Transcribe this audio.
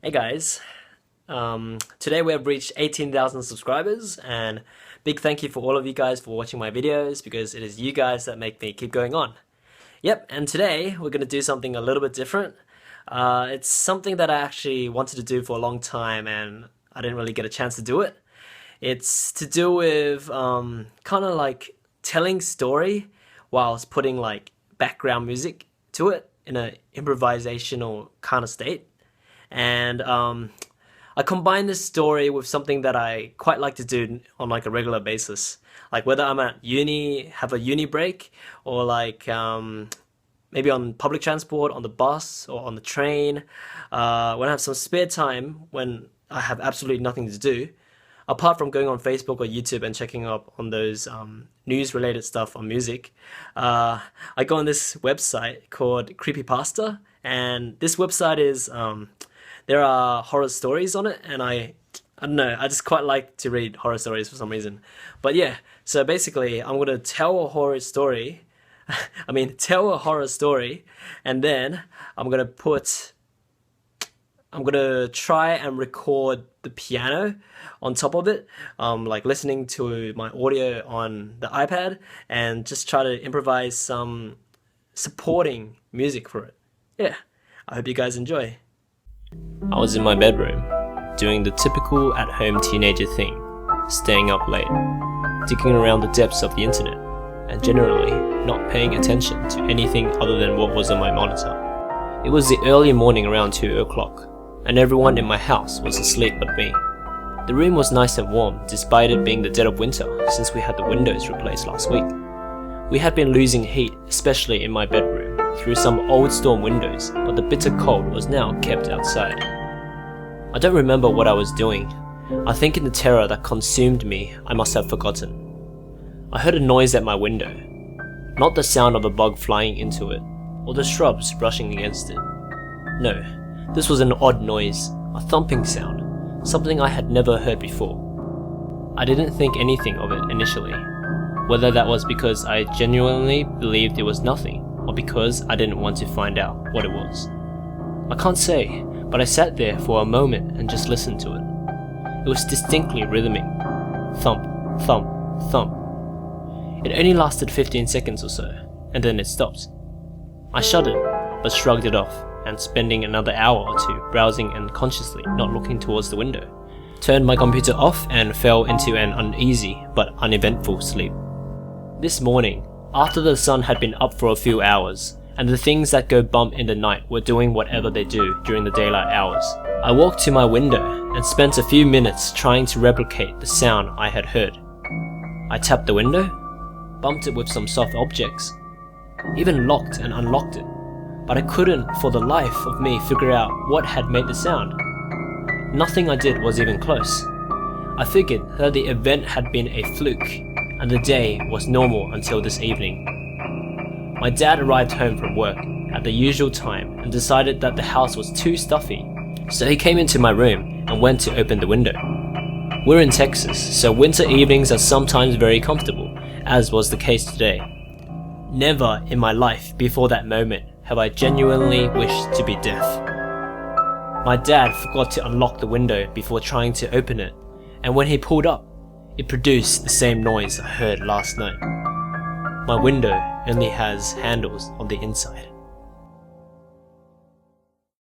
Hey guys, today we have reached 18,000 subscribers, and big thank you for all of you guys for watching my videos, because it is you guys that make me keep going on. Yep, and today we're going to do something a little bit different. It's something that I actually wanted to do for a long time and I didn't really get a chance to do it. It's to do with kind of like telling story whilst putting like background music to it in an improvisational kind of state. And I combine this story with something that I quite like to do on like a regular basis. Like whether I'm at uni, have a uni break, or like maybe on public transport, on the bus, or on the train. When I have some spare time, when I have absolutely nothing to do, apart from going on Facebook or YouTube and checking up on those news-related stuff on music, I go on this website called Creepypasta, and this website is there are horror stories on it, and I don't know, I just quite like to read horror stories for some reason. But yeah, so basically I'm gonna tell a horror story. Tell a horror story, and then I'm gonna try and record the piano on top of it, like listening to my audio on the iPad, and just try to improvise some supporting music for it. Yeah, I hope you guys enjoy. I was in my bedroom, doing the typical at-home teenager thing, staying up late, digging around the depths of the internet, and generally not paying attention to anything other than what was on my monitor. It was the early morning around 2 o'clock, and everyone in my house was asleep but me. The room was nice and warm despite it being the dead of winter, since we had the windows replaced last week. We had been losing heat, especially in my bedroom, through some old storm windows, but the bitter cold was now kept outside. I don't remember what I was doing. I think in the terror that consumed me, I must have forgotten. I heard a noise at my window. Not the sound of a bug flying into it, or the shrubs brushing against it. No, this was an odd noise, a thumping sound, something I had never heard before. I didn't think anything of it initially, whether that was because I genuinely believed it was nothing, or because I didn't want to find out what it was. I can't say, but I sat there for a moment and just listened to it. It was distinctly rhythmic. Thump, thump, thump. It only lasted 15 seconds or so, and then it stopped. I shuddered, but shrugged it off, and spending another hour or two browsing and consciously not looking towards the window, turned my computer off and fell into an uneasy but uneventful sleep. This morning, after the sun had been up for a few hours, and the things that go bump in the night were doing whatever they do during the daylight hours, I walked to my window and spent a few minutes trying to replicate the sound I had heard. I tapped the window, bumped it with some soft objects, even locked and unlocked it, but I couldn't for the life of me figure out what had made the sound. Nothing I did was even close. I figured that the event had been a fluke, and the day was normal until this evening. My dad arrived home from work at the usual time and decided that the house was too stuffy, so he came into my room and went to open the window. We're in Texas, so winter evenings are sometimes very comfortable, as was the case today. Never in my life before that moment have I genuinely wished to be deaf. My dad forgot to unlock the window before trying to open it, and when he pulled up, it produced the same noise I heard last night. My window only has handles on the inside.